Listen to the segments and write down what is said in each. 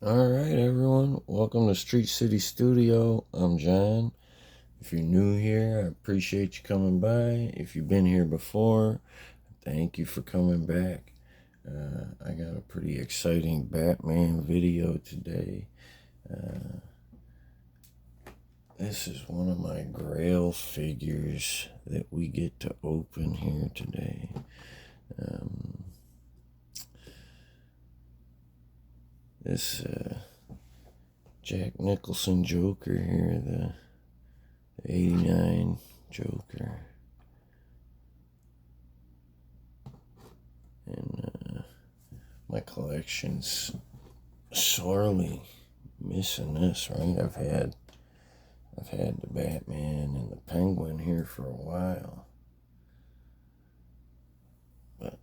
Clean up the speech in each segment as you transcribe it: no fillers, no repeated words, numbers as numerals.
Alright, everyone. Welcome to Street City Studio. I'm John. If you're new here, I appreciate you coming by. If you've been here before, thank you for coming back. I got a pretty exciting Batman video today. This is one of my Grail figures that we get to open here today. This Jack Nicholson Joker here, the 89 Joker. And my collection's sorely missing this, right? I've had the Batman and the Penguin here for a while. But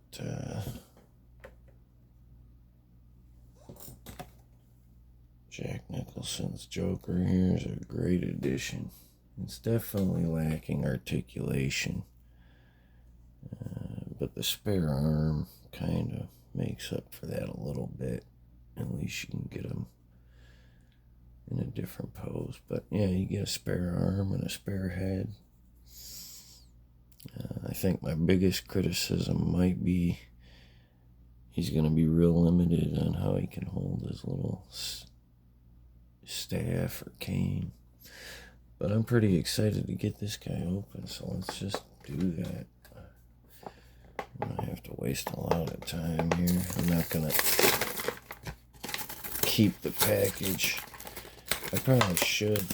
Jack Nicholson's Joker here is a great addition. It's definitely lacking articulation. But the spare arm kind of makes up for that a little bit. At least you can get him in a different pose. But yeah, you get a spare arm and a spare head. I think my biggest criticism might be he's going to be real limited on how he can hold his little staff or cane. But I'm pretty excited to get this guy open, so let's just do that. I have to waste a lot of time here. I'm not going to keep the package. I probably should.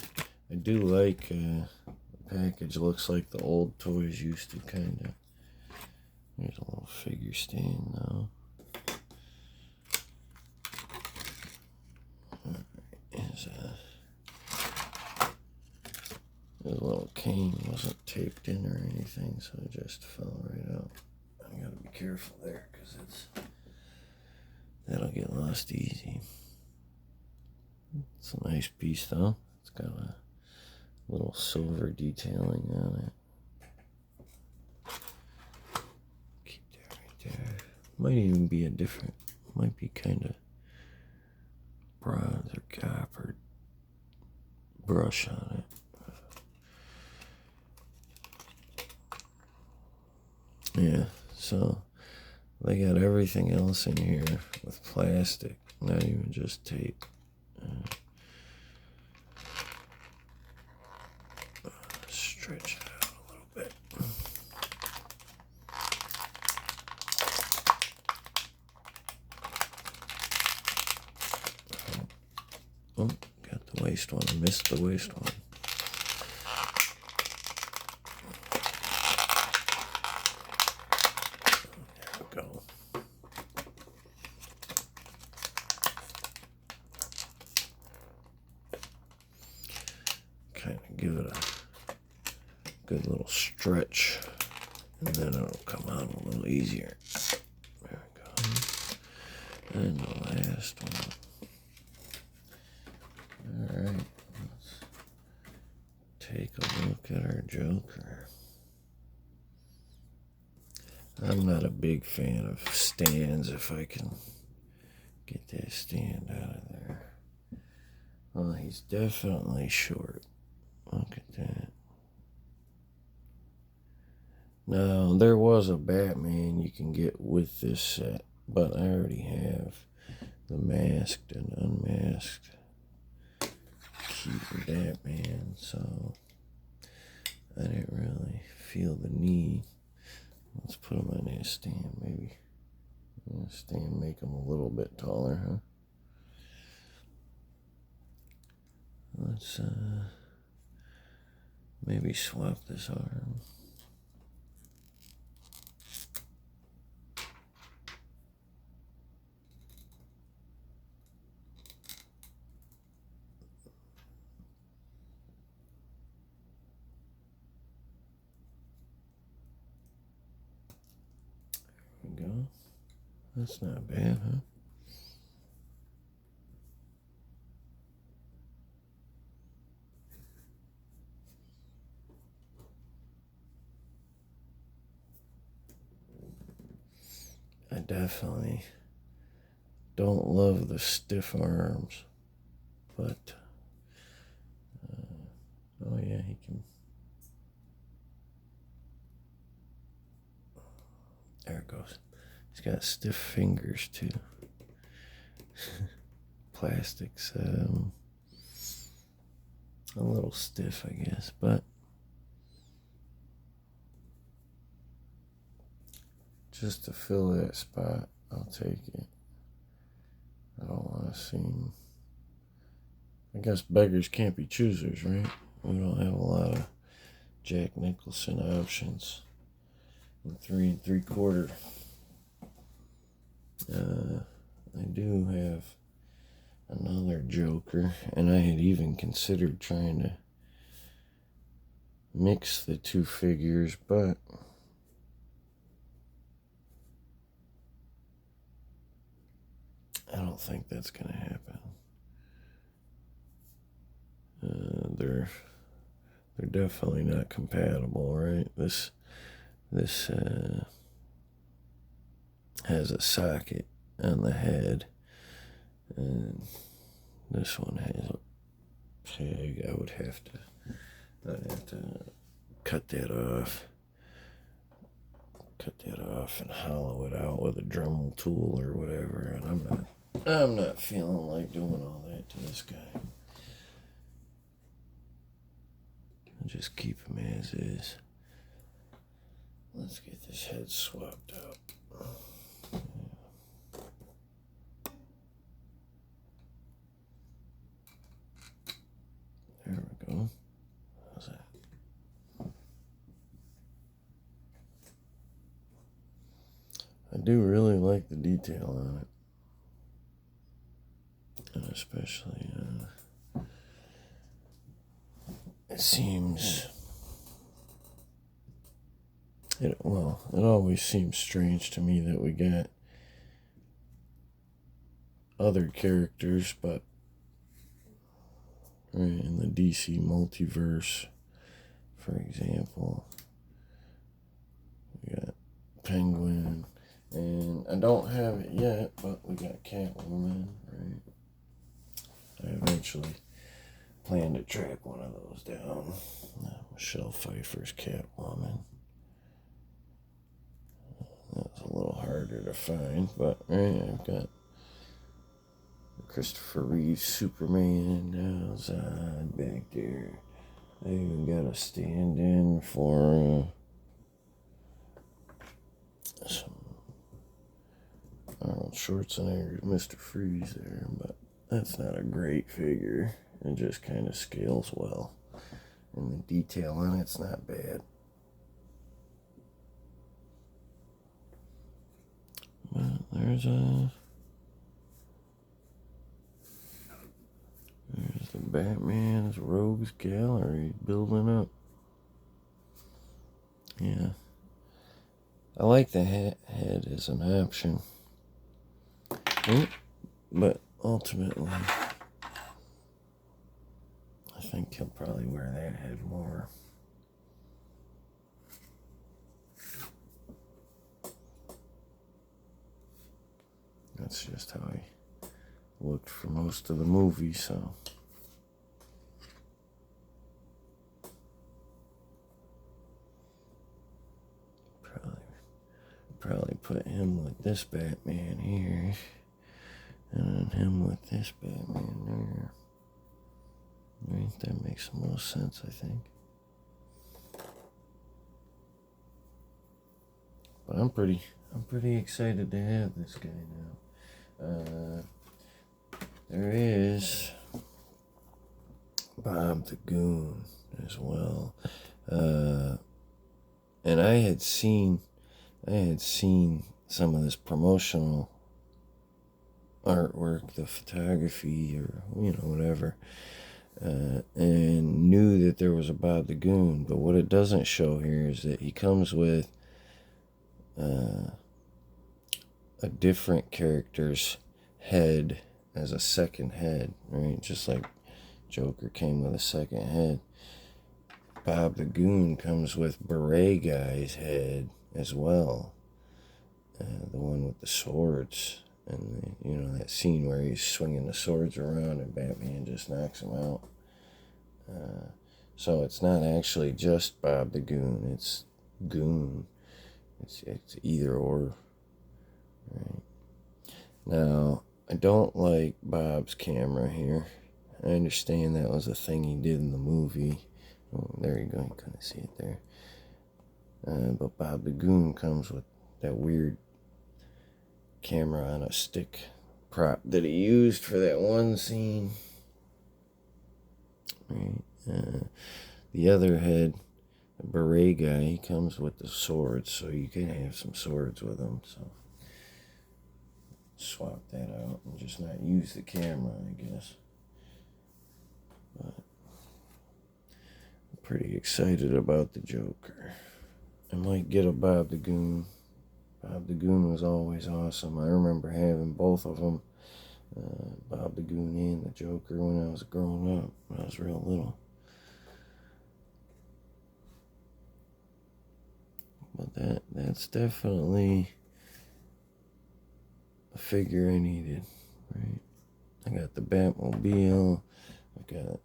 I do like the package. Looks like the old toys used to, kind of. There's a little figure stand now. His little cane wasn't taped in or anything, so it just fell right out. I gotta be careful there, because that'll get lost easy. It's a nice piece, though. It's got a little silver detailing on it. Keep that right there. Might even be might be kind of bronze or copper brush on it. Yeah, so they got everything else in here with plastic, not even just tape. Stretch it out a little bit. Oh, got the waist one. Missed the waist one. There we go. Kind of give it a good little stretch, and then it'll come out a little easier. There we go. And the last one. Alright, let's take a look at our Joker. I'm not a big fan of stands if I can get that stand out of there. Well, he's definitely short. Look at that. Now, there was a Batman you can get with this set, but I already have the masked and unmasked cute Batman, so I didn't really feel the need. Let's put him on that stand, maybe. Stand, make him a little bit taller, huh? Let's maybe swap this arm. There we go. That's not bad, huh? I definitely don't love the stiff arms, but oh yeah, he can. There it goes. He's got stiff fingers too. Plastics, a little stiff, I guess, but just to fill that spot, I'll take it. I don't want to seem. I guess beggars can't be choosers, right? We don't have a lot of Jack Nicholson options. In 3 3/4. I do have another Joker, and I had even considered trying to mix the two figures, but I don't think that's gonna happen. They're definitely not compatible, right? This has a socket on the head, and this one has a peg. I'd have to cut that off and hollow it out with a Dremel tool or whatever. And I'm not feeling like doing all that to this guy. I'll just keep him as is. Let's get this head swapped out. There we go. How's that? I do really like the detail on it. And especially, it seems, it always seems strange to me that we got other characters, but right, in the DC multiverse, for example, we got Penguin, and I don't have it yet, but we got Catwoman, right? I eventually plan to track one of those down. Michelle Pfeiffer's Catwoman. That's a little harder to find, but right, I've got Christopher Reeve's Superman now, Zod back there. I even got a stand-in for some Arnold Schwarzenegger's Mr. Freeze there, but that's not a great figure. It just kind of scales well, and the detail on it's not bad. But there's the Batman's Rogues Gallery building up. Yeah. I like the head as an option. But ultimately, I think he'll probably wear that head more. That's just how he looked for most of the movie, so. Probably put him with this Batman here, and then him with this Batman there. Right, that makes the most sense, I think. But I'm pretty excited to have this guy now. There is Bob the Goon as well, and I had seen some of this promotional artwork, the photography, or whatever, and knew that there was a Bob the Goon. But what it doesn't show here is that he comes with a different character's head as a second head, right? Just like Joker came with a second head. Bob the Goon comes with Beret Guy's head as well. The one with the swords. And, you know, that scene where he's swinging the swords around and Batman just knocks him out. So it's not actually just Bob the Goon. It's Goon. It's either or. Right. Now, I don't like Bob's camera here. I understand that was a thing he did in the movie. Oh, there you go. You couldn't see it there. But Bob the Goon comes with that weird camera on a stick prop that he used for that one scene. Right. The other head, the beret guy, he comes with the swords, so you can have some swords with him. So swap that out and just not use the camera, I guess. But I'm pretty excited about the Joker. I might get a Bob the Goon. Bob the Goon was always awesome. I remember having both of them, Bob the Goon and the Joker, when I was growing up, when I was real little. But that's definitely a figure I needed, right? I got the Batmobile. I got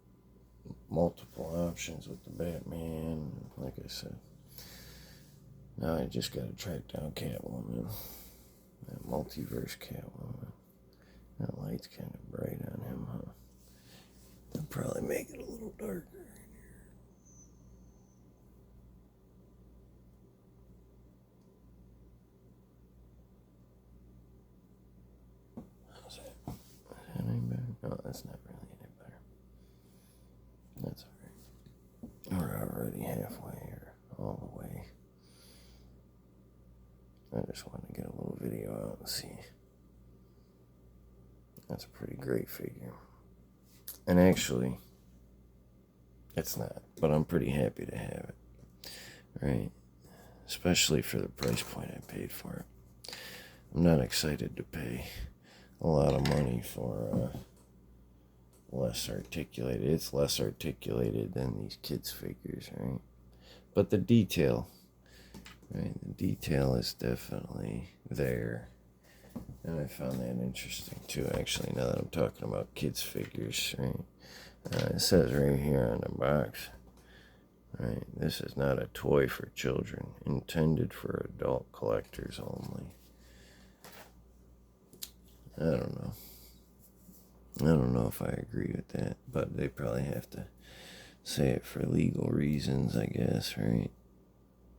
multiple options with the Batman, like I said. Now I just gotta track down Catwoman. That multiverse Catwoman. That light's kind of bright on him, huh? I'll probably make it a little darker in here. How's that? Is that any better? No, that's not really any better. That's alright. We're already halfway or all the way. I just wanted to get a little video out and see. That's a pretty great figure. And actually, it's not, but I'm pretty happy to have it. Right? Especially for the price point I paid for it. I'm not excited to pay a lot of money for less articulated. It's less articulated than these kids' figures, right? But the detail, right? The detail is definitely there. And I found that interesting too, actually, now that I'm talking about kids' figures, right? It says right here on the box, right? This is not a toy for children, intended for adult collectors only. I don't know if I agree with that, but they probably have to say it for legal reasons, I guess, right?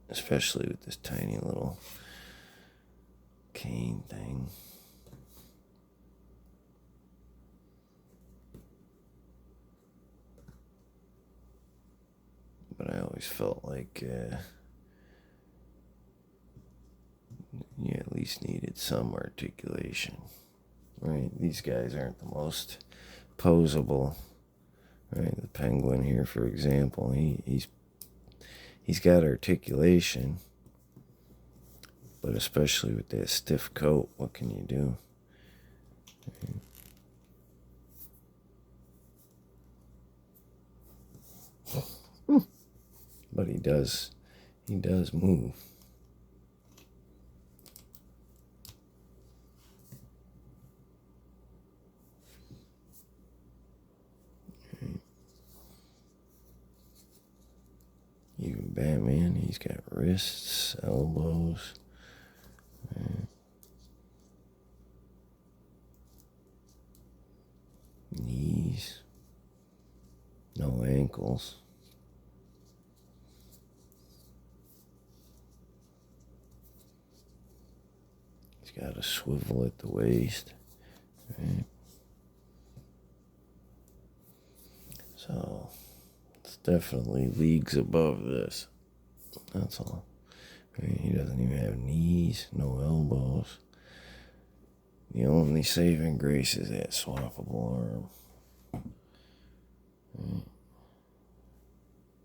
Especially with this tiny little cane thing. But I always felt like you at least needed some articulation, right? These guys aren't the most posable, right? The Penguin here, for example, he's got articulation, but especially with that stiff coat, what can you do? But he does move. Even Batman, he's got wrists, elbows, knees, no ankles. He's got a swivel at the waist, right? So it's definitely leagues above this. That's all. Right? He doesn't even have knees, no elbows. The only saving grace is that swappable arm. Right?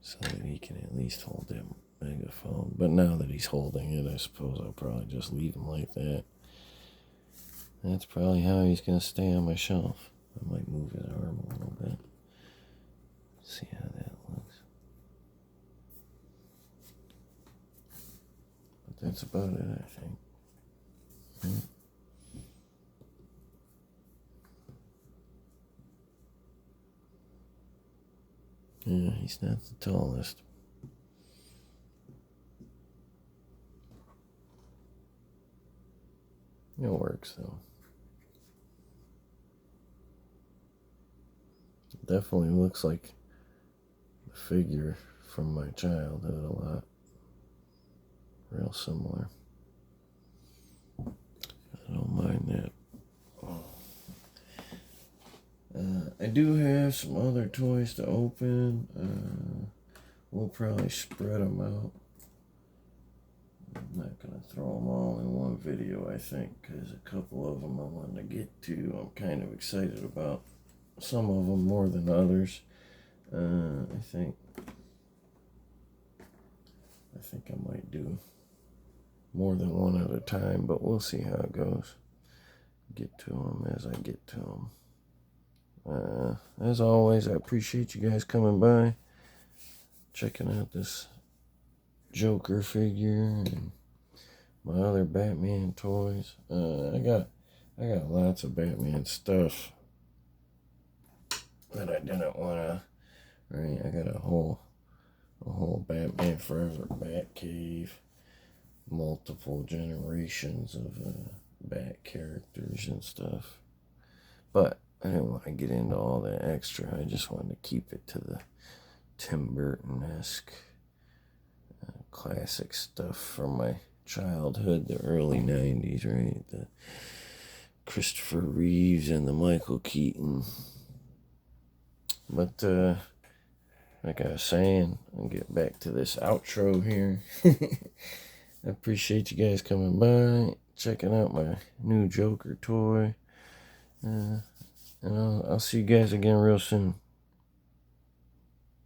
So that he can at least hold that megaphone. But now that he's holding it, I suppose I'll probably just leave him like that. That's probably how he's going to stay on my shelf. I might move his arm a little bit. See how that looks. But that's about it, I think. Yeah, he's not the tallest. It works though. It definitely looks like the figure from my childhood a lot. Real similar. I don't mind that. I do have some other toys to open. We'll probably spread them out. I'm not going to throw them all in one video, I think, because a couple of them I want to get to. I'm kind of excited about some of them more than others. I think I might do more than one at a time, but we'll see how it goes. Get to them as I get to them. As always, I appreciate you guys coming by, checking out this Joker figure and my other Batman toys. I got lots of Batman stuff that I didn't wanna. Right, I got a whole Batman Forever Bat Cave, multiple generations of Bat characters and stuff. But I didn't want to get into all that extra. I just wanted to keep it to the Tim Burton-esque classic stuff from my childhood, the early 90s, right? The Christopher Reeves and the Michael Keaton. But, like I was saying, I'll get back to this outro here. I appreciate you guys coming by, checking out my new Joker toy. And I'll see you guys again real soon.